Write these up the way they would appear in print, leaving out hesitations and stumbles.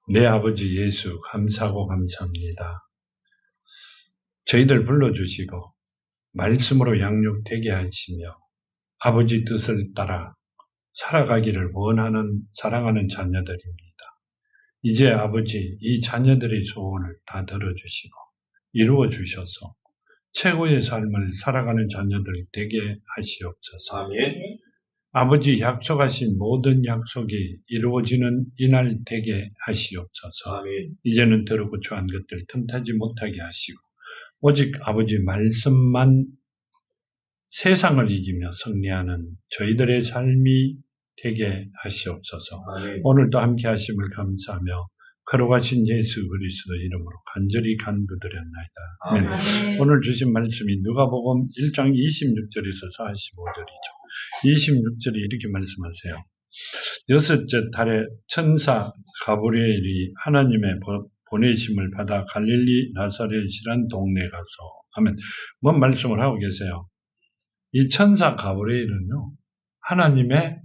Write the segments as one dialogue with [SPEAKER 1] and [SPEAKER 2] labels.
[SPEAKER 1] 내 아버지 예수 감사하고 감사합니다. 저희들 불러주시고 말씀으로 양육되게 하시며 아버지 뜻을 따라 살아가기를 원하는 사랑하는 자녀들입니다. 이제 아버지 이 자녀들의 소원을 다 들어주시고 이루어 주셔서 최고의 삶을 살아가는 자녀들 되게 하시옵소서.
[SPEAKER 2] 아멘.
[SPEAKER 1] 아버지 약속하신 모든 약속이 이루어지는 이날 되게 하시옵소서.
[SPEAKER 2] 아멘.
[SPEAKER 1] 이제는 더럽고 추한 것들 틈타지 못하게 하시고 오직 아버지 말씀만 세상을 이기며 승리하는 저희들의 삶이 되게 하시옵소서.
[SPEAKER 2] 아멘.
[SPEAKER 1] 오늘도 함께 하심을 감사하며 걸어가신 예수 그리스도 이름으로 간절히 간구드렸나이다. 아멘.
[SPEAKER 2] 아멘.
[SPEAKER 1] 오늘 주신 말씀이 누가복음 1장 26절에서 45절이죠. 26절이 이렇게 말씀하세요. 여섯째 달에 천사 가브리엘이 하나님의 보내심을 받아 갈릴리 나사렛이란 동네에 가서 하면 뭔 말씀을 하고 계세요. 이 천사 가브리엘은요, 하나님의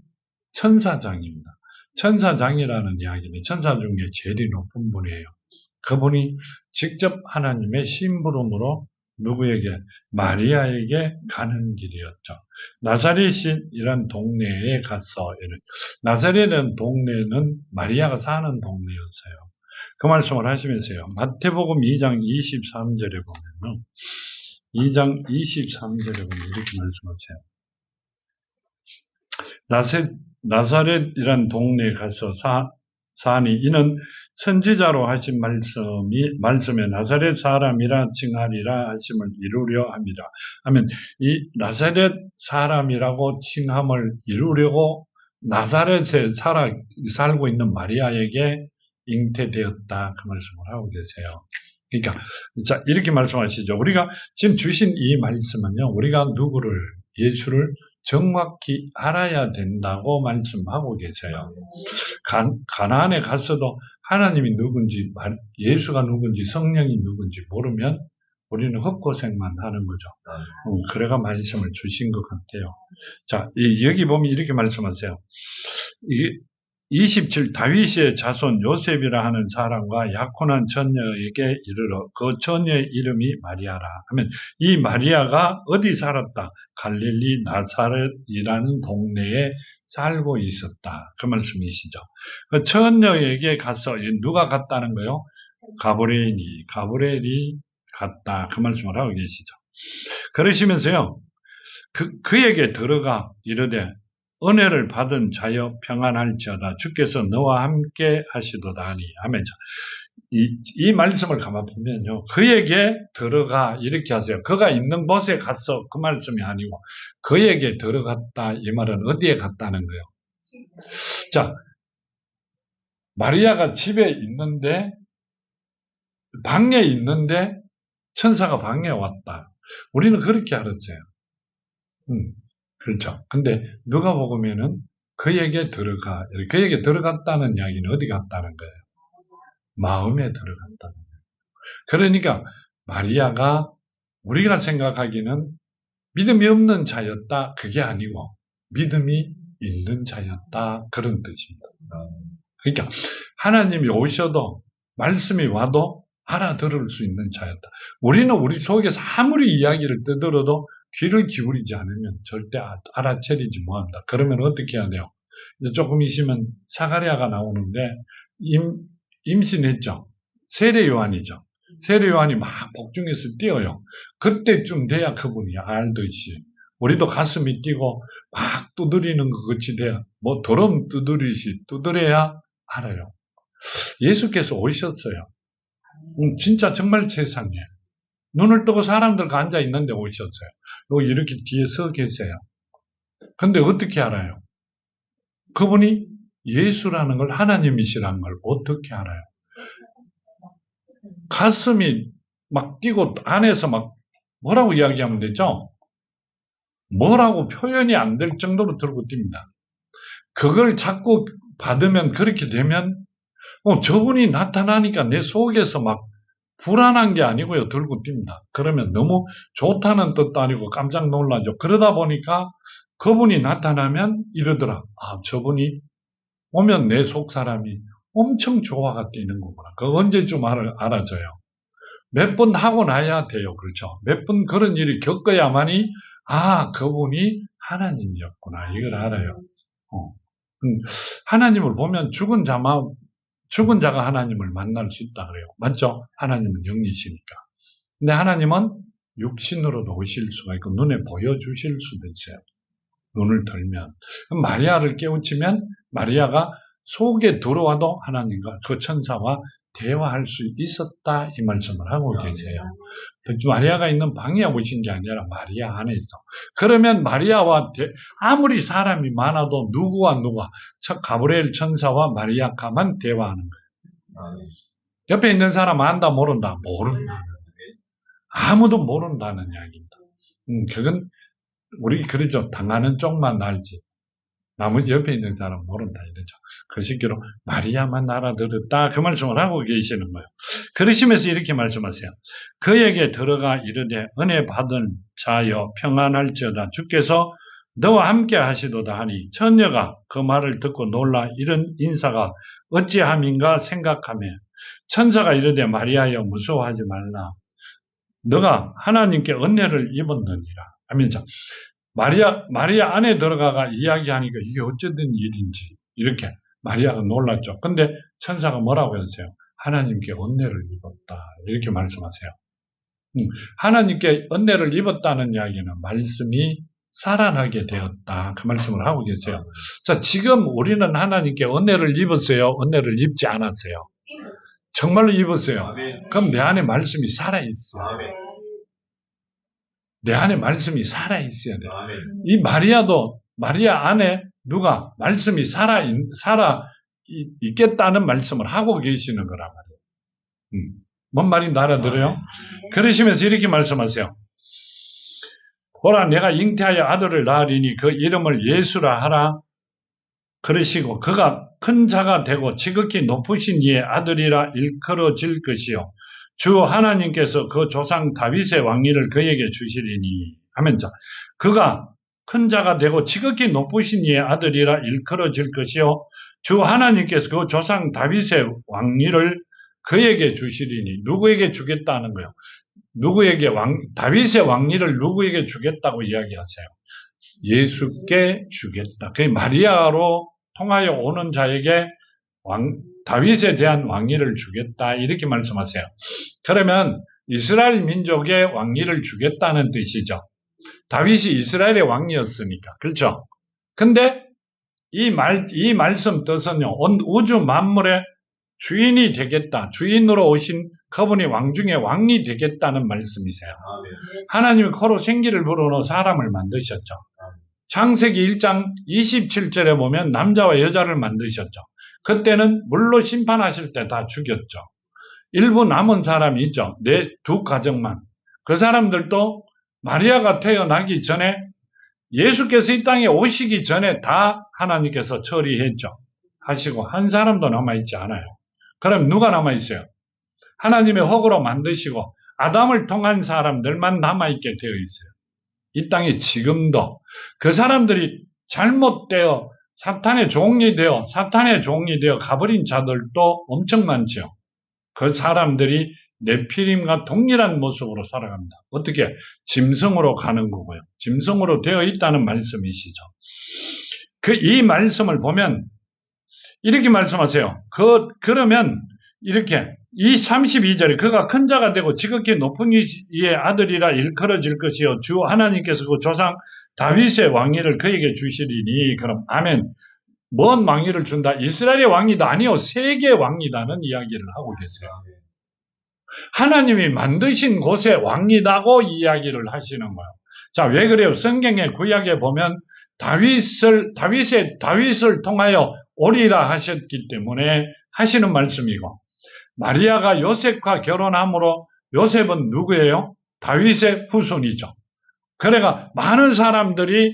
[SPEAKER 1] 천사장입니다. 천사장이라는 이야기는 천사 중에 제일 높은 분이에요. 그분이 직접 하나님의 심부름으로 누구에게? 마리아에게 가는 길이었죠. 나사렛이란 동네에 가서, 나사렛이라는 동네는 마리아가 사는 동네였어요. 그 말씀을 하시면서요. 마태복음 2장 23절에 보면은 2장 23절에 보면 이렇게 말씀하세요. 나사렛이란 동네에 가서 사니 이는 선지자로 하신 말씀에 나사렛 사람이라 칭하리라 하심을 이루려 함이라. 하면 이 나사렛 사람이라고 칭함을 이루려고 나사렛에 살고 있는 마리아에게 잉태되었다. 그 말씀을 하고 계세요. 그러니까 자 이렇게 말씀하시죠. 우리가 지금 주신 이 말씀은요. 우리가 누구를 예수를 정확히 알아야 된다고 말씀하고 계세요. 가나안에 갔어도 하나님이 누군지, 예수가 누군지, 성령이 누군지 모르면 우리는 헛고생만 하는 거죠. 그래가 말씀을 주신 것 같아요. 자, 여기 보면 이렇게 말씀하세요. 27 다윗의 자손 요셉이라 하는 사람과 약혼한 처녀에게 이르러 그 처녀의 이름이 마리아라 하면 이 마리아가 어디 살았다? 갈릴리 나사렛이라는 동네에 살고 있었다. 그 말씀이시죠. 그 처녀에게 가서 누가 갔다는 거요? 가브리엘이 갔다. 그 말씀을 하고 계시죠. 그러시면서요. 그에게 들어가 이르되 은혜를 받은 자여 평안할지어다. 주께서 너와 함께 하시도다 하니. 아멘. 이 말씀을 가만 보면요. 그에게 들어가 이렇게 하세요. 그가 있는 곳에 갔어. 그 말씀이 아니고 그에게 들어갔다. 이 말은 어디에 갔다는 거예요. 자, 마리아가 집에 있는데 방에 있는데 천사가 방에 왔다. 우리는 그렇게 알았어요. 그렇죠. 근데 누가복음에는 그에게 들어갔다는 이야기는 어디 갔다는 거예요? 마음에 들어갔다는 거예요. 그러니까 마리아가 우리가 생각하기는 믿음이 없는 자였다. 그게 아니고 믿음이 있는 자였다. 그런 뜻입니다. 그러니까 하나님이 오셔도 말씀이 와도 알아들을 수 있는 자였다. 우리는 우리 속에서 아무리 이야기를 떠들어도 귀를 기울이지 않으면 절대 알아채리지 못합니다. 그러면 어떻게 해야 돼요? 이제 조금 있으면 사가랴가 나오는데 임신했죠. 세례 요한이죠. 세례 요한이 막 복중에서 뛰어요. 그때쯤 돼야 그분이 알듯이 우리도 가슴이 뛰고 막 두드리는 것 같이 돼야 뭐 드럼 두드려야 알아요. 예수께서 오셨어요. 진짜 정말 세상에 눈을 뜨고 사람들과 앉아 있는데 오셨어요. 여기 이렇게 뒤에 서 계세요. 근데 어떻게 알아요? 그분이 예수라는 걸 하나님이시라는 걸 어떻게 알아요? 가슴이 막 뛰고 안에서 막 뭐라고 이야기하면 되죠? 뭐라고 표현이 안 될 정도로 들고 뜁니다. 그걸 자꾸 받으면 그렇게 되면 저분이 나타나니까 내 속에서 막 불안한 게 아니고요. 들고 뜁니다. 그러면 너무 좋다는 뜻도 아니고 깜짝 놀라죠. 그러다 보니까 그분이 나타나면 이러더라. 저분이 오면 내 속 사람이 엄청 조화가 뛰는 거구나. 그거 언제쯤 알아져요? 몇 번 하고 나야 돼요. 그렇죠? 몇 번 그런 일이 겪어야만이, 아, 그분이 하나님이었구나. 이걸 알아요. 하나님을 보면 죽은 자가 하나님을 만날 수 있다 그래요. 맞죠? 하나님은 영이시니까. 근데 하나님은 육신으로도 오실 수가 있고 눈에 보여주실 수도 있어요. 눈을 들면. 마리아를 깨우치면 마리아가 속에 들어와도 하나님과 그 천사와 대화할 수 있었다 이 말씀을 하고 계세요. 마리아가 있는 방에 오신 게 아니라 마리아 안에 있어. 그러면 마리아와 아무리 사람이 많아도 누가 가브리엘 천사와 마리아가만 대화하는 거예요. 옆에 있는 사람 안다 모른다? 모른다. 아무도 모른다는 이야기입니다. 그건 우리 그러죠. 당하는 쪽만 알지. 나머지 옆에 있는 사람 모른다 이러죠. 그 시기로 마리아만 알아들었다 그 말씀을 하고 계시는 거예요. 그러시면서 이렇게 말씀하세요. 그에게 들어가 이르되 은혜 받은 자여 평안할지어다. 주께서 너와 함께 하시도다 하니 처녀가 그 말을 듣고 놀라 이런 인사가 어찌함인가 생각하며 천사가 이르되 마리아여 무서워하지 말라. 너가 하나님께 은혜를 입었느니라 하면서 마리아 안에 들어가가 이야기하니까 이게 어쩌된 일인지 이렇게 마리아가 놀랐죠. 근데 천사가 뭐라고 했어요? 하나님께 은혜를 입었다 이렇게 말씀하세요. 하나님께 은혜를 입었다는 이야기는 말씀이 살아나게 되었다 그 말씀을 하고 계세요. 자, 지금 우리는 하나님께 은혜를 입었어요? 은혜를 입지 않았어요? 정말로 입었어요. 그럼 내 안에 말씀이 살아있어요. 내 안에 말씀이 살아있어야 돼요. 이 마리아 안에 누가 말씀이 있겠다는 말씀을 하고 계시는 거란 말이에요. 뭔 말인지 알아들어요? 그러시면서 이렇게 말씀하세요. 보라 내가 잉태하여 아들을 낳으리니 그 이름을 예수라 하라. 그러시고 그가 큰 자가 되고 지극히 높으신 이의 아들이라 일컬어질 것이요. 주 하나님께서 그 조상 다윗의 왕위를 그에게 주시리니 하면서 그가 큰 자가 되고 지극히 높으신 이의 아들이라 일컬어질 것이요. 주 하나님께서 그 조상 다윗의 왕위를 그에게 주시리니 누구에게 주겠다는 거예요. 다윗의 왕위를 누구에게 주겠다고 이야기하세요. 예수께 주겠다. 그 마리아로 통하여 오는 자에게 다윗에 대한 왕위를 주겠다 이렇게 말씀하세요. 그러면 이스라엘 민족의 왕위를 주겠다는 뜻이죠. 다윗이 이스라엘의 왕이었으니까. 그렇죠? 근데 이 말씀 뜻은요. 온 우주 만물의 주인이 되겠다. 주인으로 오신 그분이 왕 중에 왕이 되겠다는 말씀이세요. 하나님이 코로 생기를 불어넣어 사람을 만드셨죠. 창세기 1장 27절에 보면 남자와 여자를 만드셨죠. 그때는 물로 심판하실 때 다 죽였죠. 일부 남은 사람이 있죠. 두 가정만. 그 사람들도 마리아가 태어나기 전에 예수께서 이 땅에 오시기 전에 다 하나님께서 처리했죠. 하시고 한 사람도 남아있지 않아요. 그럼 누가 남아있어요? 하나님의 허구로 만드시고 아담을 통한 사람들만 남아있게 되어 있어요. 이 땅에 지금도 그 사람들이 잘못되어 사탄의 종이 되어 가버린 자들도 엄청 많죠. 그 사람들이 네피림과 동일한 모습으로 살아갑니다. 어떻게? 짐승으로 가는 거고요. 짐승으로 되어 있다는 말씀이시죠. 이 말씀을 보면 이렇게 말씀하세요. 그러면 이렇게 이 32절에 그가 큰 자가 되고 지극히 높은 이의 아들이라 일컬어질 것이요 주 하나님께서 그 조상 다윗의 왕위를 그에게 주시리니 그럼 아멘. 뭔 왕위를 준다? 이스라엘의 왕이다? 아니요. 세계의 왕이다는 이야기를 하고 계세요. 하나님이 만드신 곳의 왕이다고 이야기를 하시는 거예요. 자, 왜 그래요? 성경의 구약에 보면 다윗을 통하여 오리라 하셨기 때문에 하시는 말씀이고 마리아가 요셉과 결혼함으로 요셉은 누구예요? 다윗의 후손이죠. 그래가 많은 사람들이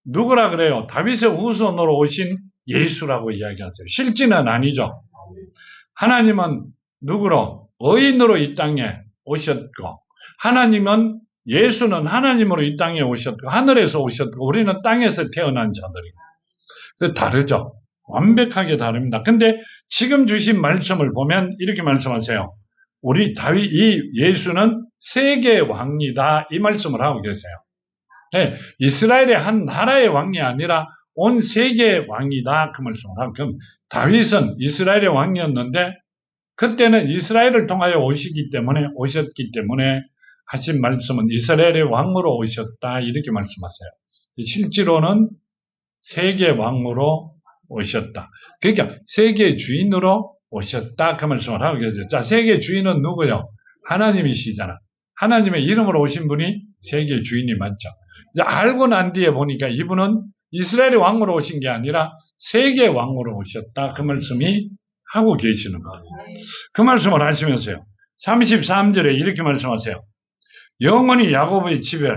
[SPEAKER 1] 누구라 그래요? 다윗의 후손으로 오신 예수라고 이야기하세요. 실제는 아니죠. 하나님은 누구로? 의인으로 이 땅에 오셨고 하나님은 예수는 하나님으로 이 땅에 오셨고 하늘에서 오셨고 우리는 땅에서 태어난 자들이고 그래서 다르죠. 완벽하게 다릅니다. 근데 지금 주신 말씀을 보면 이렇게 말씀하세요. 우리 다윗, 이 예수는 세계의 왕이다. 이 말씀을 하고 계세요. 네, 이스라엘의 한 나라의 왕이 아니라 온 세계의 왕이다. 그 말씀을 하고. 그럼 다윗은 이스라엘의 왕이었는데 그때는 이스라엘을 통하여 오셨기 때문에 하신 말씀은 이스라엘의 왕으로 오셨다. 이렇게 말씀하세요. 실제로는 세계의 왕으로 오셨다. 그러니까 세계의 주인으로 오셨다. 그 말씀을 하고 계세요. 자, 세계의 주인은 누구요? 하나님이시잖아. 하나님의 이름으로 오신 분이 세계의 주인이 맞죠. 이제 알고 난 뒤에 보니까 이분은 이스라엘의 왕으로 오신 게 아니라 세계의 왕으로 오셨다. 그 말씀이 하고 계시는 거예요. 그 말씀을 하시면서요. 33절에 이렇게 말씀하세요. 영원히 야곱의 집에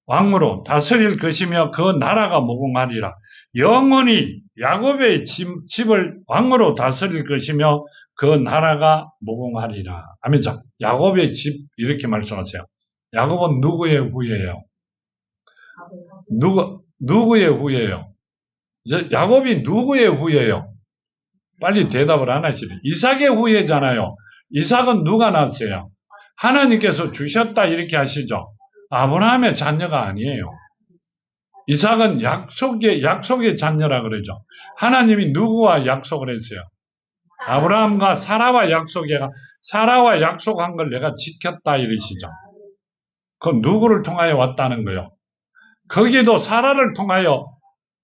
[SPEAKER 1] 왕으로 다스릴 것이며 그 나라가 무궁하리라. 영원히 야곱의 집을 왕으로 다스릴 것이며 그 나라가 무궁하리라. 아멘. 자, 야곱의 집 이렇게 말씀하세요. 야곱은 누구의 후예예요? 누구의 후예예요? 야곱이 누구의 후예예요? 빨리 대답을 안 하시네. 이삭의 후예잖아요. 이삭은 누가 낳았어요? 하나님께서 주셨다 이렇게 하시죠. 아브라함의 자녀가 아니에요. 이삭은 약속의 자녀라 그러죠. 하나님이 누구와 약속을 했어요? 아브라함과 사라와 약속한 걸 내가 지켰다 이러시죠. 그건 누구를 통하여 왔다는 거예요? 거기도 사라를 통하여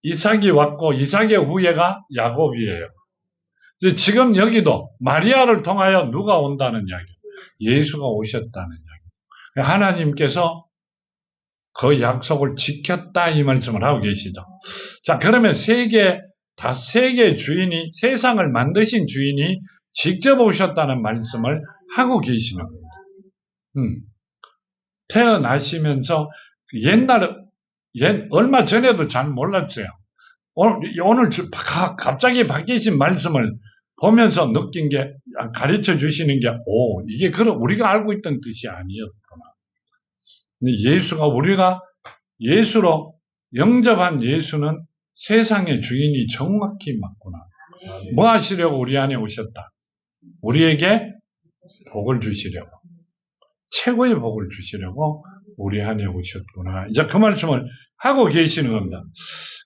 [SPEAKER 1] 이삭이 왔고 이삭의 후예가 야곱이에요. 지금 여기도 마리아를 통하여 누가 온다는 이야기예요? 예수가 오셨다는 이야기예요. 하나님께서 그 약속을 지켰다 이 말씀을 하고 계시죠. 자, 그러면 세계 주인이, 세상을 만드신 주인이 직접 오셨다는 말씀을 하고 계시는 겁니다. 태어나시면서 얼마 전에도 잘 몰랐어요. 오늘 갑자기 바뀌신 말씀을 보면서 느낀 게, 가르쳐 주시는 게, 이게 우리가 알고 있던 뜻이 아니었구나. 근데 우리가 예수로 영접한 예수는 세상의 주인이 정확히 맞구나. 뭐 하시려고 우리 안에 오셨다? 우리에게 복을 주시려고. 최고의 복을 주시려고 우리 안에 오셨구나. 이제 그 말씀을 하고 계시는 겁니다.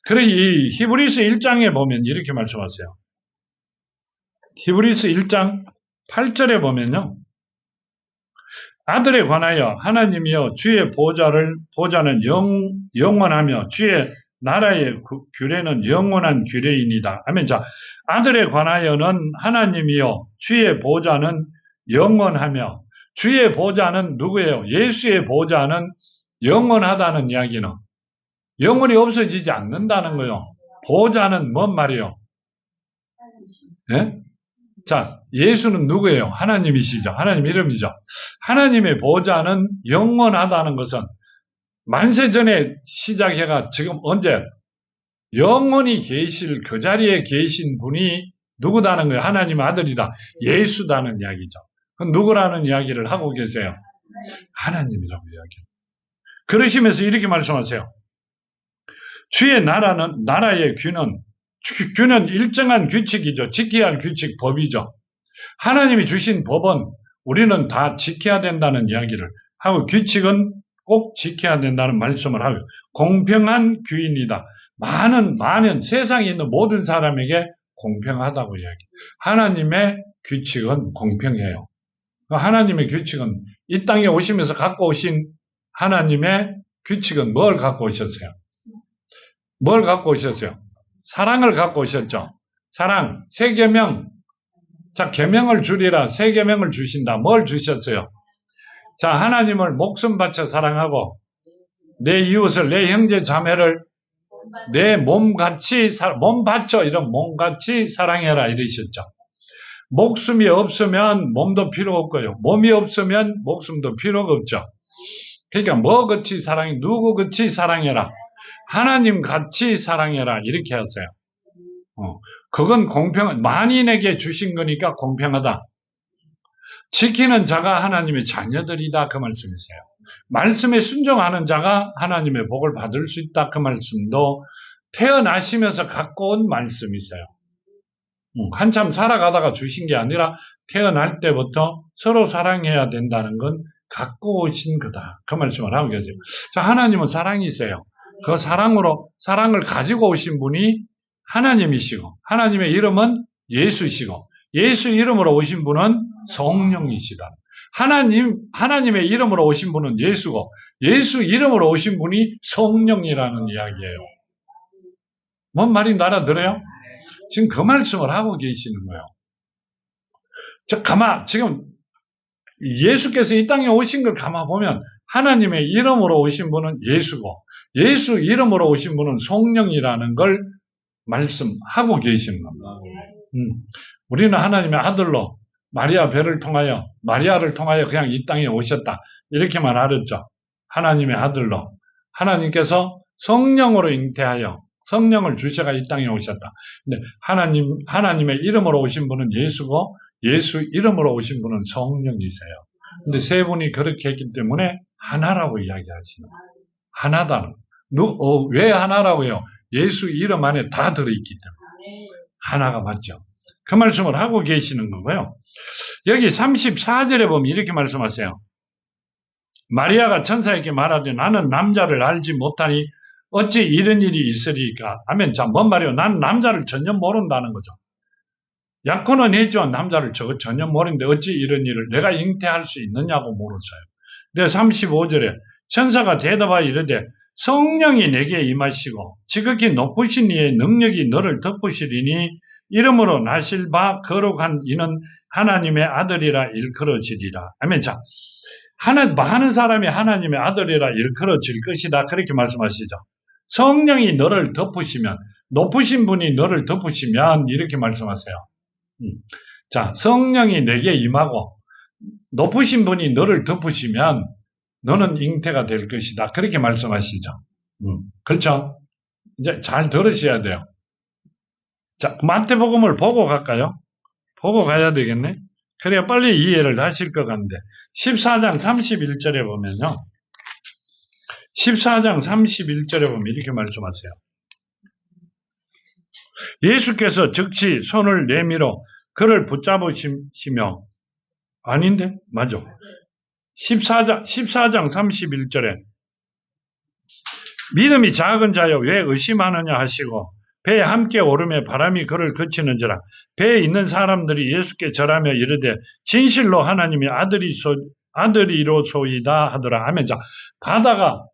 [SPEAKER 1] 그래, 이 히브리서 1장에 보면 이렇게 말씀하세요. 히브리서 1장 8절에 보면요. 아들에 관하여 하나님이여 주의 보좌는 영원하며 주의 나라의 규례는 영원한 규례이니다. 아멘. 자, 아들에 관하여는 하나님이여 주의 보좌는 영원하며, 주의 보좌는 누구예요? 예수의 보좌는 영원하다는 이야기는 영원히 없어지지 않는다는 거예요. 보좌는 뭔 말이에요? 예? 자, 예수는 누구예요? 하나님이시죠. 하나님 이름이죠. 하나님의 보좌는 영원하다는 것은 만세 전에 시작해가 지금 언제 영원히 계실 그 자리에 계신 분이 누구다는 거예요? 하나님의 아들이다. 예수다는 이야기죠. 그럼 누구라는 이야기를 하고 계세요? 하나님이라고 이야기해요. 그러시면서 이렇게 말씀하세요. 주의 나라의 규는 일정한 규칙이죠. 지켜야 할 규칙, 법이죠. 하나님이 주신 법은 우리는 다 지켜야 된다는 이야기를 하고, 규칙은 꼭 지켜야 된다는 말씀을 하고, 공평한 규인이다. 많은 세상에 있는 모든 사람에게 공평하다고 이야기해요. 하나님의 규칙은 공평해요. 하나님의 규칙은 이 땅에 오시면서 갖고 오신 하나님의 규칙은 뭘 갖고 오셨어요? 뭘 갖고 오셨어요? 사랑을 갖고 오셨죠. 사랑, 세 계명. 자, 계명을 주리라. 세 계명을 주신다. 뭘 주셨어요? 자, 하나님을 목숨 바쳐 사랑하고 내 이웃을, 내 형제 자매를 내 몸같이 몸 바쳐, 이런 몸같이 사랑해라 이러셨죠. 목숨이 없으면 몸도 필요 없고요. 몸이 없으면 목숨도 필요가 없죠. 그러니까 뭐 같이 사랑해? 누구 같이 사랑해라. 하나님 같이 사랑해라. 이렇게 하세요. 그건 만인에게 주신 거니까 공평하다. 지키는 자가 하나님의 자녀들이다. 그 말씀이세요. 말씀에 순종하는 자가 하나님의 복을 받을 수 있다. 그 말씀도 태어나시면서 갖고 온 말씀이세요. 한참 살아가다가 주신 게 아니라 태어날 때부터 서로 사랑해야 된다는 건 갖고 오신 거다. 그 말씀을 하고 계세요. 자, 하나님은 사랑이세요. 그 사랑을 가지고 오신 분이 하나님이시고, 하나님의 이름은 예수이시고, 예수 이름으로 오신 분은 성령이시다. 하나님의 이름으로 오신 분은 예수고, 예수 이름으로 오신 분이 성령이라는 이야기예요. 뭔 말인지 알아들어요? 지금 그 말씀을 하고 계시는 거예요. 지금 예수께서 이 땅에 오신 걸 가만보면 하나님의 이름으로 오신 분은 예수고, 예수 이름으로 오신 분은 성령이라는 걸 말씀하고 계시는 겁니다. 우리는 하나님의 아들로 마리아를 통하여 그냥 이 땅에 오셨다. 이렇게만 알았죠. 하나님의 아들로. 하나님께서 성령으로 잉태하여 성령을 주셔가 이 땅에 오셨다. 근데 하나님의 이름으로 오신 분은 예수고, 예수 이름으로 오신 분은 성령이세요. 근데 세 분이 그렇게 했기 때문에 하나라고 이야기하시는 거예요. 하나다는. 왜 하나라고요? 예수 이름 안에 다 들어있기 때문에. 하나가 맞죠. 그 말씀을 하고 계시는 거고요. 여기 34절에 보면 이렇게 말씀하세요. 마리아가 천사에게 말하되 나는 남자를 알지 못하니 어찌 이런 일이 있으리까 하면, 자, 뭔 말이에요? 난 남자를 전혀 모른다는 거죠. 약혼은 했지만 남자를 전혀 모르는데 어찌 이런 일을 내가 잉태할 수 있느냐고 물었어요. 근데 35절에 천사가 대답하여 이르되 성령이 내게 임하시고 지극히 높으신 이의 능력이 너를 덮으시리니 이름으로 나실 바 거룩한 이는 하나님의 아들이라 일컬어지리라. 아멘. 자, 많은 사람이 하나님의 아들이라 일컬어질 것이다. 그렇게 말씀하시죠. 성령이 너를 덮으시면, 높으신 분이 너를 덮으시면 이렇게 말씀하세요. 자, 성령이 내게 임하고 높으신 분이 너를 덮으시면 너는 잉태가 될 것이다. 그렇게 말씀하시죠. 그렇죠? 이제 잘 들으셔야 돼요. 자, 마태복음을 보고 갈까요? 보고 가야 되겠네. 그래야 빨리 이해를 하실 것 같은데 14장 31절에 보면요. 14장 31절에 보면 이렇게 말씀하세요. 예수께서 즉시 손을 내밀어 그를 붙잡으시며, 아닌데? 맞아. 14장 31절에 믿음이 작은 자여 왜 의심하느냐 하시고 배에 함께 오르며 바람이 그를 그치는지라. 배에 있는 사람들이 예수께 절하며 이르되 진실로 하나님이 아들이로소이다 하더라 하면, 자, 바다가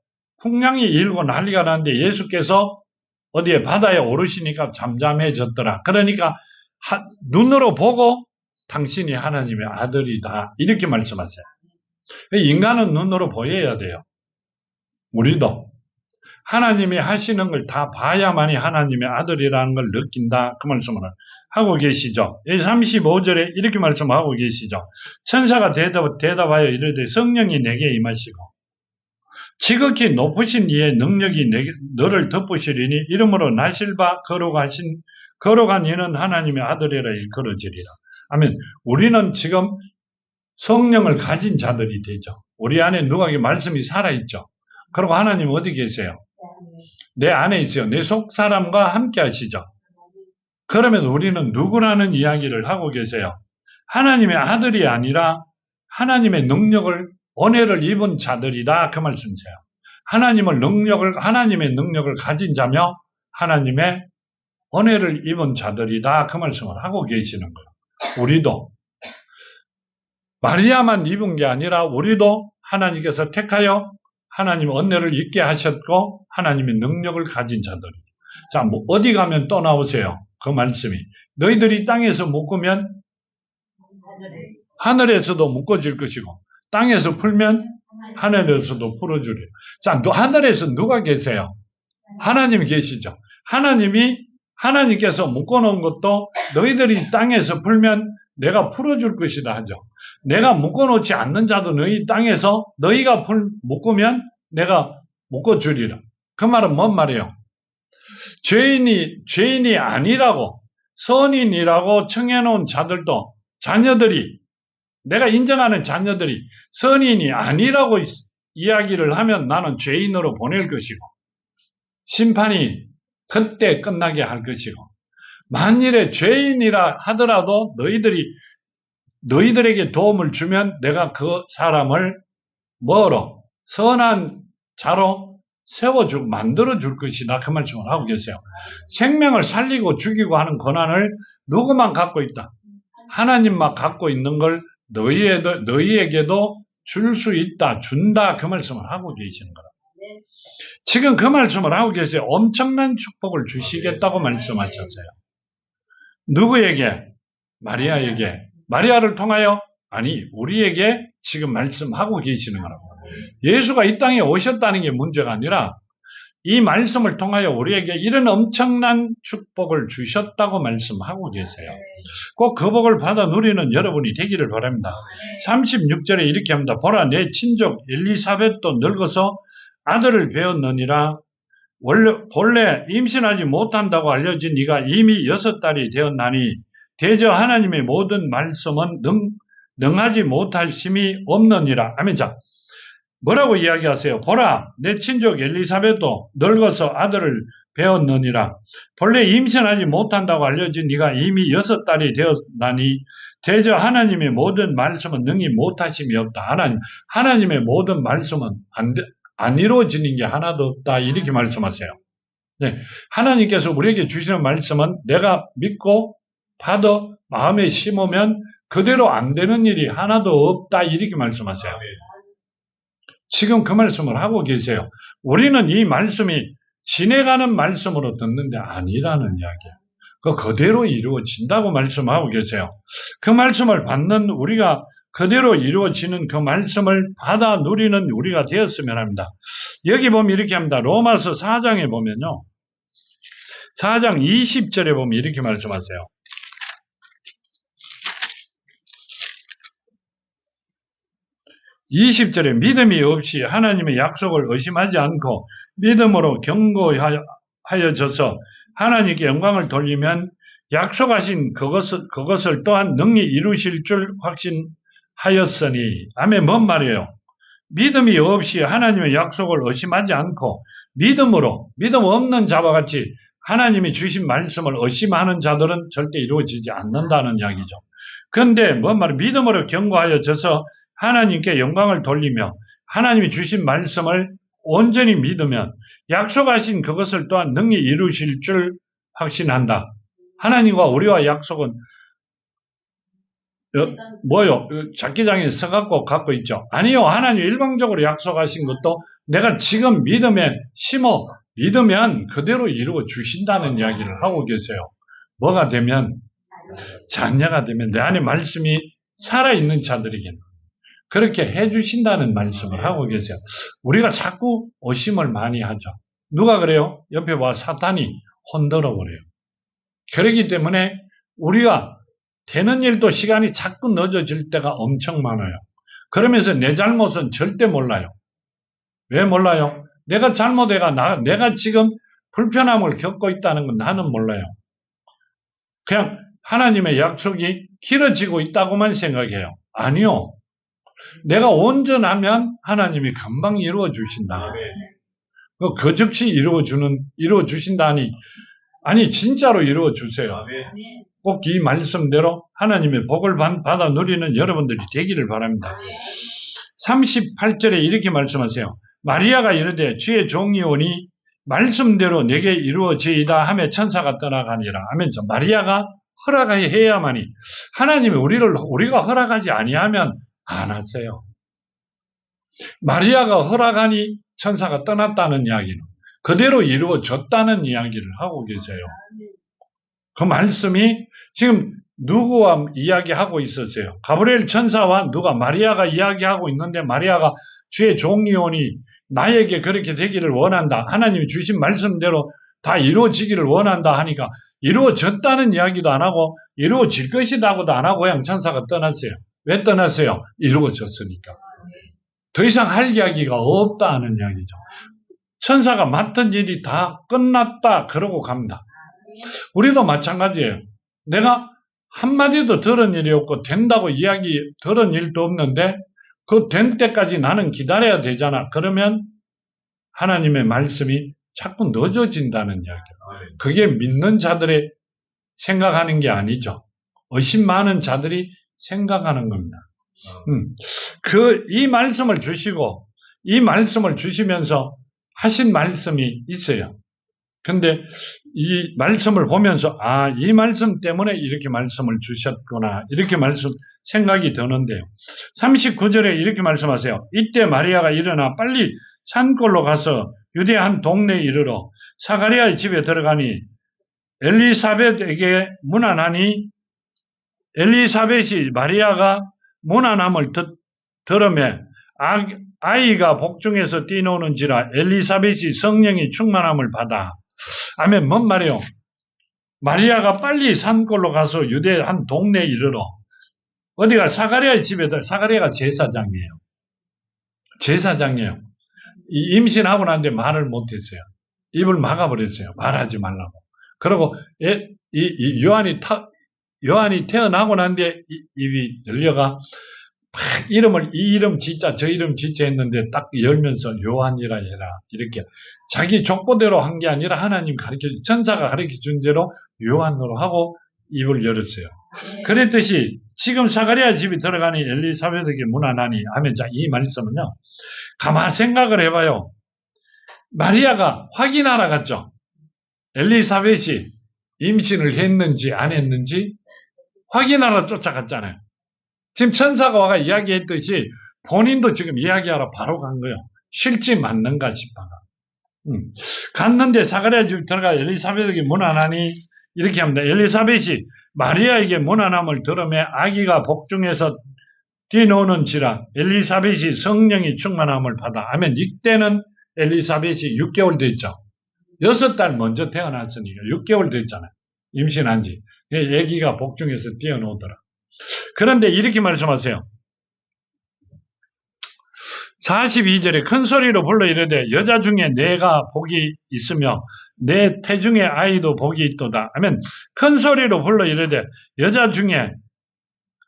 [SPEAKER 1] 풍랑이 일고 난리가 났는데 예수께서 어디에 바다에 오르시니까 잠잠해졌더라. 그러니까 눈으로 보고 당신이 하나님의 아들이다 이렇게 말씀하세요. 인간은 눈으로 보여야 돼요. 우리도 하나님이 하시는 걸 다 봐야만이 하나님의 아들이라는 걸 느낀다. 그 말씀을 하고 계시죠. 35절에 이렇게 말씀하고 계시죠. 천사가 대답하여 이르되 성령이 내게 임하시고 지극히 높으신 이의 능력이 너를 덮으시리니 이름으로 나실 바 거룩한 이는 하나님의 아들이라 일컬어지리라. 아멘. 우리는 지금 성령을 가진 자들이 되죠. 우리 안에 누가의 말씀이 살아있죠. 그리고 하나님 어디 계세요? 내 안에 있어요. 내 속 사람과 함께 하시죠. 그러면 우리는 누구라는 이야기를 하고 계세요? 하나님의 아들이 아니라 하나님의 능력을, 은혜를 입은 자들이다. 그 말씀이세요. 하나님의 능력을 가진 자며 하나님의 은혜를 입은 자들이다. 그 말씀을 하고 계시는 거예요. 우리도 마리아만 입은 게 아니라 우리도 하나님께서 택하여 하나님 은혜를 입게 하셨고 하나님의 능력을 가진 자들. 자, 뭐 어디 가면 또 나오세요. 그 말씀이. 너희들이 땅에서 묶으면 하늘에서도 묶어질 것이고 땅에서 풀면 하늘에서도 풀어주리라. 자, 하늘에서 누가 계세요? 하나님 계시죠. 하나님께서 묶어놓은 것도 너희들이 땅에서 풀면 내가 풀어줄 것이다 하죠. 내가 묶어놓지 않는 자도 너희 땅에서 너희가 묶으면 내가 묶어주리라. 그 말은 뭔 말이에요? 죄인이 아니라고 선인이라고 청해놓은 자들도, 자녀들이, 내가 인정하는 자녀들이 선인이 아니라고 이야기를 하면 나는 죄인으로 보낼 것이고 심판이 그때 끝나게 할 것이고, 만일에 죄인이라 하더라도 너희들에게 도움을 주면 내가 그 사람을 뭐로? 선한 자로 만들어 줄 것이다. 그 말씀을 하고 계세요. 생명을 살리고 죽이고 하는 권한을 누구만 갖고 있다? 하나님만 갖고 있는 걸 너희에게도 줄 수 있다. 준다. 그 말씀을 하고 계시는 거라. 지금 그 말씀을 하고 계세요. 엄청난 축복을 주시겠다고 말씀하셨어요. 누구에게? 마리아에게. 마리아를 통하여? 아니, 우리에게 지금 말씀하고 계시는 거라고. 예수가 이 땅에 오셨다는 게 문제가 아니라 이 말씀을 통하여 우리에게 이런 엄청난 축복을 주셨다고 말씀하고 계세요. 꼭 그 복을 받아 누리는 여러분이 되기를 바랍니다. 36절에 이렇게 합니다. 보라, 내 친족 엘리사벳도 늙어서 아들을 배웠느니라. 본래 임신하지 못한다고 알려진 네가 이미 6달이 되었나니 대저 하나님의 모든 말씀은 능하지 못하심이 없느니라. 아멘. 자, 뭐라고 이야기하세요? 보라, 내 친족 엘리사벳도 늙어서 아들을 배웠느니라. 본래 임신하지 못한다고 알려진 네가 이미 6달이 되었나니 대저 하나님의 모든 말씀은 능히 못하심이 없다. 하나님의 모든 말씀은 안 이루어지는 게 하나도 없다. 이렇게 말씀하세요. 네, 하나님께서 우리에게 주시는 말씀은 내가 믿고 받아 마음에 심으면 그대로 안 되는 일이 하나도 없다. 이렇게 말씀하세요. 지금 그 말씀을 하고 계세요. 우리는 이 말씀이 지내가는 말씀으로 듣는데 아니라는 이야기예요. 그대로 이루어진다고 말씀하고 계세요. 그 말씀을 받는 우리가 그대로 이루어지는 그 말씀을 받아 누리는 우리가 되었으면 합니다. 여기 보면 이렇게 합니다. 로마서 4장에 보면요. 4장 20절에 보면 이렇게 말씀하세요. 20절에 믿음이 없이 하나님의 약속을 의심하지 않고 믿음으로 견고하여져서 하나님께 영광을 돌리면 약속하신 그것을 또한 능히 이루실 줄 확신하였으니. 아멘. 뭔 말이에요? 믿음이 없이 하나님의 약속을 의심하지 않고 믿음 없는 자와 같이 하나님이 주신 말씀을 의심하는 자들은 절대 이루어지지 않는다는 이야기죠. 그런데 뭔 말이에요? 믿음으로 견고하여져서 하나님께 영광을 돌리며 하나님이 주신 말씀을 온전히 믿으면 약속하신 그것을 또한 능히 이루실 줄 확신한다. 하나님과 우리와 약속은 뭐요? 잡기장에 서갖고 갖고 있죠. 아니요. 하나님 일방적으로 약속하신 것도 내가 지금 믿으면 그대로 이루어 주신다는 이야기를 하고 계세요. 뭐가 되면? 자녀가 되면 내 안에 말씀이 살아있는 자들에게는 그렇게 해주신다는 말씀을 하고 계세요. 우리가 자꾸 의심을 많이 하죠. 누가 그래요? 옆에 와 사탄이 흔들어 버려요. 그렇기 때문에 우리가 되는 일도 시간이 자꾸 늦어질 때가 엄청 많아요. 그러면서 내 잘못은 절대 몰라요. 왜 몰라요? 내가 내가 지금 불편함을 겪고 있다는 건 나는 몰라요. 그냥 하나님의 약속이 길어지고 있다고만 생각해요. 아니요. 내가 온전하면 하나님이 금방 이루어 주신다. 그 즉시 이루어 주신다니. 아니, 진짜로 이루어 주세요. 꼭 이 말씀대로 하나님의 복을 받아 누리는 여러분들이 되기를 바랍니다. 38절에 이렇게 말씀하세요. 마리아가 이르되 주의 종이 오니 말씀대로 내게 이루어지이다 하며 천사가 떠나가니라. 하면서 마리아가 허락해야만이. 하나님이 우리가 허락하지 아니하면 안 하세요. 마리아가 허락하니 천사가 떠났다는 이야기는 그대로 이루어졌다는 이야기를 하고 계세요. 그 말씀이 지금 누구와 이야기하고 있었어요? 가브리엘 천사와 마리아가 이야기하고 있는데 마리아가 주의 종이 오니 나에게 그렇게 되기를 원한다. 하나님이 주신 말씀대로 다 이루어지기를 원한다 하니까 이루어졌다는 이야기도 안 하고 이루어질 것이라고도 안 하고 그냥 천사가 떠났어요. 왜 떠났어요? 이루어졌으니까. 더 이상 할 이야기가 없다 하는 이야기죠. 천사가 맡은 일이 다 끝났다 그러고 갑니다. 우리도 마찬가지예요. 내가 한마디도 들은 일이 없고 된다고 들은 일도 없는데 그 된 때까지 나는 기다려야 되잖아. 그러면 하나님의 말씀이 자꾸 늦어진다는 이야기예요. 그게 믿는 자들의 생각하는 게 아니죠. 의심 많은 자들이 생각하는 겁니다. 이 말씀을 주시고, 이 말씀을 주시면서 하신 말씀이 있어요. 근데 이 말씀을 보면서, 이 말씀 때문에 이렇게 말씀을 주셨구나. 이렇게 생각이 드는데요. 39절에 이렇게 말씀하세요. 이때 마리아가 일어나 빨리 산골로 가서 유대 한 동네에 이르러 사가랴의 집에 들어가니 엘리사벳에게 문안하니 엘리사벳이 마리아가 문안함을 들으며 아이가 복중에서 뛰노는지라 엘리사벳이 성령이 충만함을 받아. 아멘. 뭔 말이에요? 마리아가 빨리 산골로 가서 유대 한 동네에 이르러 어디가 사가랴의 집에 사가랴가 제사장이에요. 제사장이에요. 임신하고 난데 말을 못했어요. 입을 막아버렸어요. 말하지 말라고. 그리고 요한이 태어나고 난데 입이 열려가 이 이름 진짜 저 이름 진짜 했는데 딱 열면서 요한이라 해라 이렇게 자기 족보대로 한 게 아니라 하나님 천사가 가르쳐준 대로 요한으로 하고 입을 열었어요. 그랬듯이 지금 사가랴 집에 들어가니 엘리사벳에게 문안하니 하면 이 말씀은요. 가만 생각을 해봐요. 마리아가 확인하러 갔죠. 엘리사벳이 임신을 했는지 안 했는지 확인하러 쫓아갔잖아요. 지금 천사가 와가 이야기했듯이 본인도 지금 이야기하러 바로 간 거예요. 실제 맞는가 싶어가. 갔는데 사가랴 집 들어가 엘리사벳에게 문안하니 이렇게 합니다. 엘리사벳이 마리아에게 문안함을 들으며 아기가 복중에서 뛰노는지라 엘리사벳이 성령이 충만함을 받아. 하면 이때는 엘리사벳이 6개월 됐죠. 6달 먼저 태어났으니까 6개월 됐잖아요. 임신한 지. 아기가 복중에서 뛰어노더라. 그런데 이렇게 말씀하세요. 42절에 큰 소리로 불러 이르되 여자 중에 내가 복이 있으며 내 태중의 아이도 복이 있도다 하면 큰 소리로 불러 이르되 여자 중에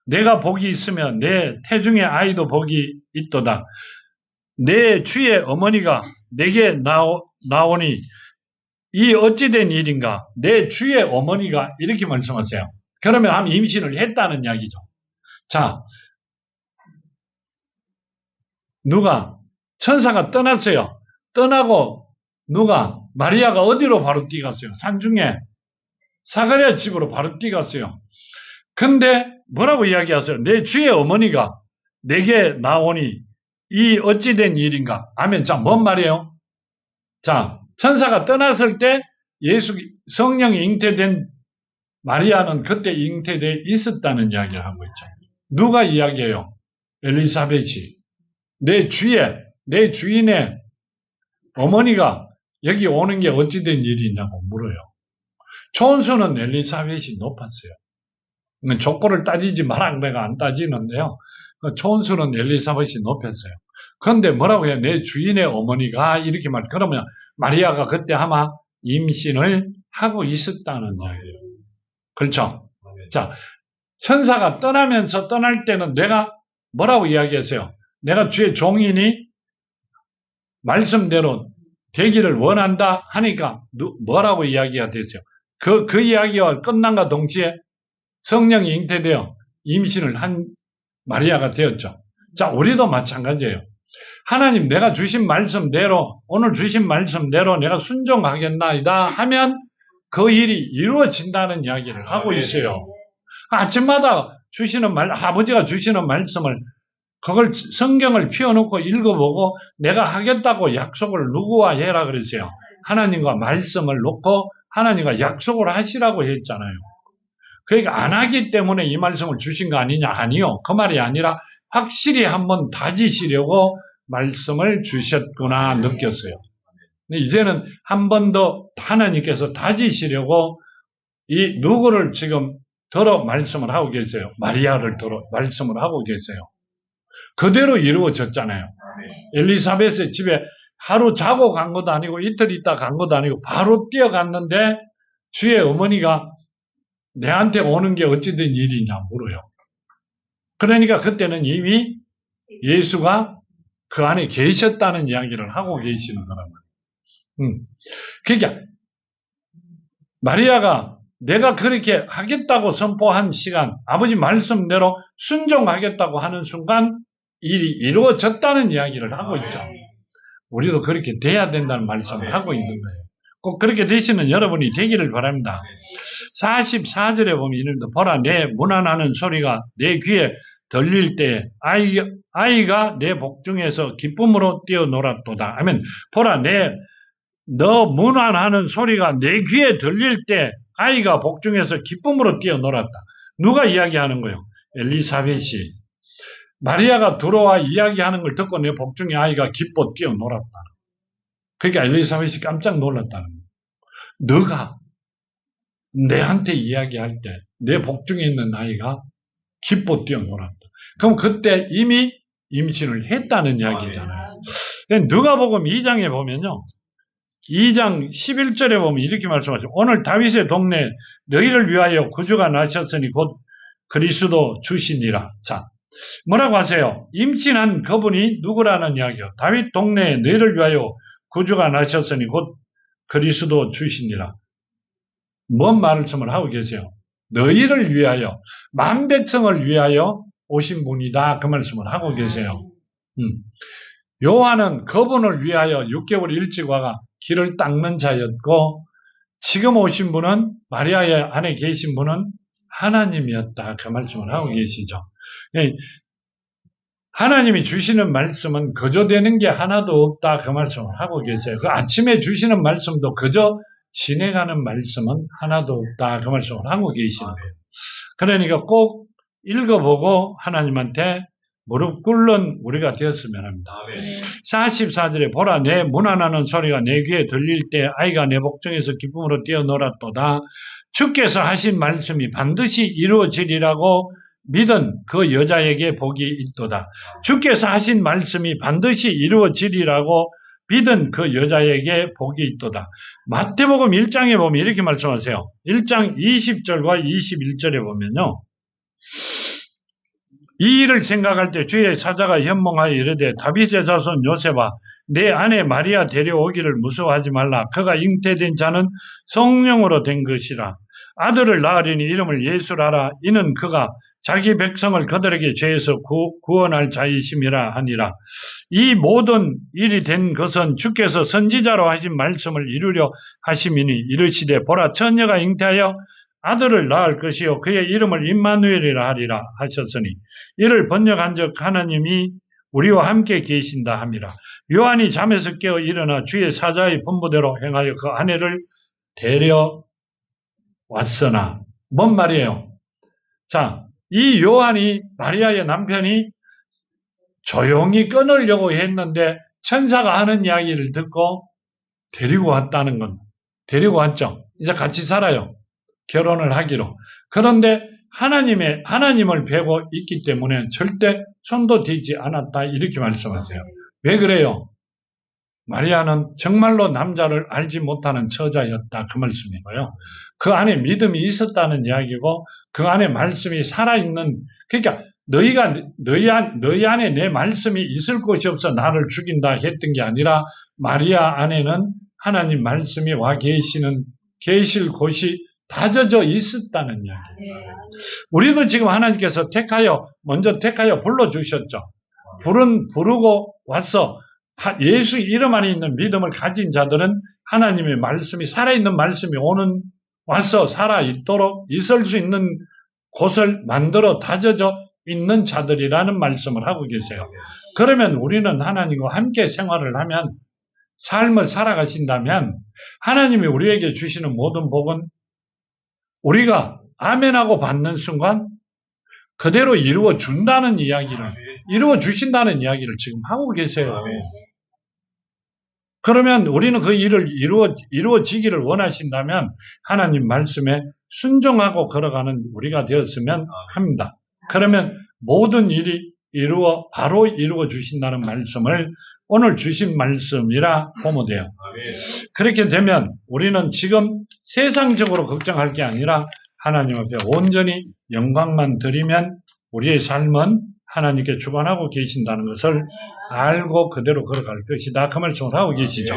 [SPEAKER 1] 내가 복이 있으며 내 태중의 아이도 복이 있도다. 내 주의 어머니가 내게 나오니 이 어찌된 일인가. 내 주의 어머니가 이렇게 말씀하세요. 그러면 한 임신을 했다는 이야기죠. 자, 누가 천사가 떠났어요. 떠나고 마리아가 어디로 바로 뛰갔어요? 산중에 사가랴 집으로 바로 뛰갔어요. 근데 뭐라고 이야기하세요? 내 주의 어머니가 내게 나오니 이 어찌된 일인가? 하면 뭔 말이에요? 자, 천사가 떠났을 때 성령이 잉태된 마리아는 그때 잉태되어 있었다는 이야기를 하고 있죠. 누가 이야기해요? 엘리사벳이. 내 주인의 어머니가 여기 오는 게 어찌된 일이냐고 물어요. 촌수는 엘리사벳이 높았어요. 족보를 따지지 마라 내가 안 따지는데요. 촌수는 엘리사벳이 높았어요. 그런데 뭐라고 해요? 내 주인의 어머니가 이렇게 그러면 마리아가 그때 아마 임신을 하고 있었다는 이야기예요. 그렇죠? 자, 천사가 떠나면서 떠날 때는 내가 뭐라고 이야기했어요? 내가 주의 종이니 말씀대로 되기를 원한다 하니까 뭐라고 이야기가 됐어요? 그 이야기와 끝난과 동시에 성령이 잉태되어 임신을 한 마리아가 되었죠. 자, 우리도 마찬가지예요. 하나님 내가 주신 말씀대로 오늘 주신 말씀대로 내가 순종하겠나이다 하면 그 일이 이루어진다는 이야기를 하고 있어요. 아침마다 아버지가 주시는 말씀을 그걸 성경을 펴놓고 읽어보고 내가 하겠다고 약속을 누구와 해라 그랬어요. 하나님과 말씀을 놓고 하나님과 약속을 하시라고 했잖아요. 그러니까 안 하기 때문에 이 말씀을 주신 거 아니냐? 아니요. 그 말이 아니라 확실히 한번 다지시려고 말씀을 주셨구나 느꼈어요. 근데 이제는 한 번 더 하나님께서 다지시려고 이 누구를 지금 들어 말씀을 하고 계세요. 마리아를 들어 말씀을 하고 계세요. 그대로 이루어졌잖아요. 엘리사벳의 집에 하루 자고 간 것도 아니고 이틀 있다 간 것도 아니고 바로 뛰어갔는데 주의 어머니가 내한테 오는 게 어찌된 일이냐 물어요. 그러니까 그때는 이미 예수가 그 안에 계셨다는 이야기를 하고 계시는 거란 말이에요. 그러니까 마리아가 내가 그렇게 하겠다고 선포한 시간, 아버지 말씀대로 순종하겠다고 하는 순간 일이 이루어졌다는 이야기를 하고 있죠. 우리도 그렇게 돼야 된다는 말씀을 하고 있는 거예요. 꼭 그렇게 되시는 여러분이 되기를 바랍니다. 44절에 보면 이런데 보라 내 문안하는 소리가 내 귀에 들릴 때 아이가 내 복중에서 기쁨으로 뛰어놀았도다 하면 보라 너 문안하는 소리가 내 귀에 들릴 때 아이가 복중에서 기쁨으로 뛰어놀았다. 누가 이야기하는 거예요? 엘리사벳이. 마리아가 들어와 이야기하는 걸 듣고 내 복중에 아이가 기뻐 뛰어놀았다. 그러니까 엘리사벳이 깜짝 놀랐다는 거예요. 너가 내한테 이야기할 때 내 복중에 있는 아이가 기뻐 뛰어놀았다. 그럼 그때 이미 임신을 했다는 이야기잖아요. 누가복음 2장에 보면요. 2장 11절에 보면 이렇게 말씀하죠. 오늘 다윗의 동네 너희를 위하여 구주가 나셨으니 곧 그리스도 주시니라. 자, 뭐라고 하세요? 임신한 그분이 누구라는 이야기요? 다윗 동네에 너희를 위하여 구주가 나셨으니 곧 그리스도 주시니라. 뭔 말씀을 하고 계세요? 너희를 위하여, 만백성을 위하여 오신 분이다. 그 말씀을 하고 계세요. 요한은 그분을 위하여 6개월 일찍 와가 길을 닦는 자였고 지금 오신 분은 마리아의 안에 계신 분은 하나님이었다. 그 말씀을 하고 계시죠. 하나님이 주시는 말씀은 그저 되는 게 하나도 없다. 그 말씀을 하고 계세요. 그 아침에 주시는 말씀도 그저 지내가는 말씀은 하나도 없다. 그 말씀을 하고 계시는 거예요. 그러니까 꼭 읽어보고 하나님한테 무릎 꿇는 우리가 되었으면 합니다. 44절에 보라 내 문안하는 소리가 내 귀에 들릴 때 아이가 내 복중에서 기쁨으로 뛰어놀았도다. 주께서 하신 말씀이 반드시 이루어지리라고 믿은 그 여자에게 복이 있도다. 주께서 하신 말씀이 반드시 이루어지리라고 믿은 그 여자에게 복이 있도다. 마태복음 1장에 보면 이렇게 말씀하세요. 1장 20절과 21절에 보면요. 이 일을 생각할 때 주의 사자가 현몽하여 이르되 다윗의 자손 요셉아 내 아내 마리아 데려오기를 무서워하지 말라. 그가 잉태된 자는 성령으로 된 것이라. 아들을 낳으리니 이름을 예수라라. 이는 그가 자기 백성을 그들에게 죄에서 구원할 자이심이라 하니라. 이 모든 일이 된 것은 주께서 선지자로 하신 말씀을 이루려 하심이니 이르시되 보라 처녀가 잉태하여 아들을 낳을 것이요 그의 이름을 임마누엘이라 하리라 하셨으니 이를 번역한즉 하나님이 우리와 함께 계신다 함이라. 요한이 잠에서 깨어 일어나 주의 사자의 분부대로 행하여 그 아내를 데려왔으나 뭔 말이에요? 자, 이 요한이 마리아의 남편이 조용히 끊으려고 했는데 천사가 하는 이야기를 듣고 데리고 왔다는 건 데리고 왔죠. 이제 같이 살아요. 결혼을 하기로. 그런데 하나님을 뵈고 있기 때문에 절대 손도 대지 않았다. 이렇게 말씀하세요. 왜 그래요? 마리아는 정말로 남자를 알지 못하는 처자였다. 그 말씀이고요. 그 안에 믿음이 있었다는 이야기고 그 안에 말씀이 살아있는 그러니까 너희 안에 내 말씀이 있을 것이 없어 나를 죽인다 했던 게 아니라 마리아 안에는 하나님 말씀이 와 계실 곳이 다져져 있었다는 이야기예요. 우리도 지금 하나님께서 먼저 택하여 불러주셨죠. 부르고 와서 예수 이름 안에 있는 믿음을 가진 자들은 하나님의 말씀이 살아있는 말씀이 와서 살아있도록 있을 수 있는 곳을 만들어 다져져 있는 자들이라는 말씀을 하고 계세요. 그러면 우리는 하나님과 함께 생활을 하면 삶을 살아가신다면 하나님이 우리에게 주시는 모든 복은 우리가 아멘하고 받는 순간 그대로 이루어 주신다는 이야기를 지금 하고 계세요. 그러면 우리는 그 일을 이루어지기를 원하신다면 하나님 말씀에 순종하고 걸어가는 우리가 되었으면 합니다. 그러면 모든 일이 바로 이루어 주신다는 말씀을 오늘 주신 말씀이라 보면 돼요. 그렇게 되면 우리는 지금 세상적으로 걱정할 게 아니라 하나님 앞에 온전히 영광만 드리면 우리의 삶은 하나님께 주관하고 계신다는 것을 알고 그대로 걸어갈 것이다. 그 말씀을 하고 계시죠.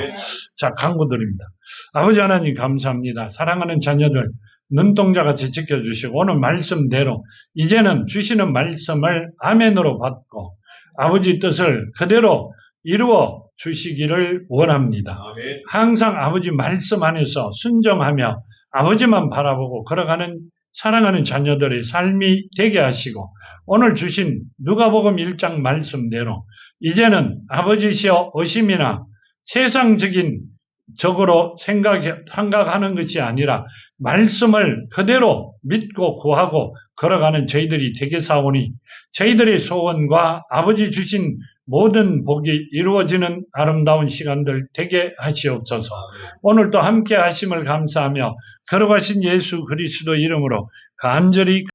[SPEAKER 1] 자, 간구드립니다. 아버지 하나님 감사합니다. 사랑하는 자녀들 눈동자같이 지켜주시고 오늘 말씀대로 이제는 주시는 말씀을 아멘으로 받고 아버지 뜻을 그대로 이루어 주시기를 원합니다.
[SPEAKER 2] 아멘.
[SPEAKER 1] 항상 아버지 말씀 안에서 순종하며 아버지만 바라보고 걸어가는 사랑하는 자녀들의 삶이 되게 하시고 오늘 주신 누가복음 1장 말씀대로 이제는 아버지시여 오심이나 세상적인 적으로 생각하는 것이 아니라 말씀을 그대로 믿고 구하고 걸어가는 저희들이 되게 사오니 저희들의 소원과 아버지 주신 모든 복이 이루어지는 아름다운 시간들 되게 하시옵소서. 오늘도 함께 하심을 감사하며 걸어가신 예수 그리스도 이름으로 간절히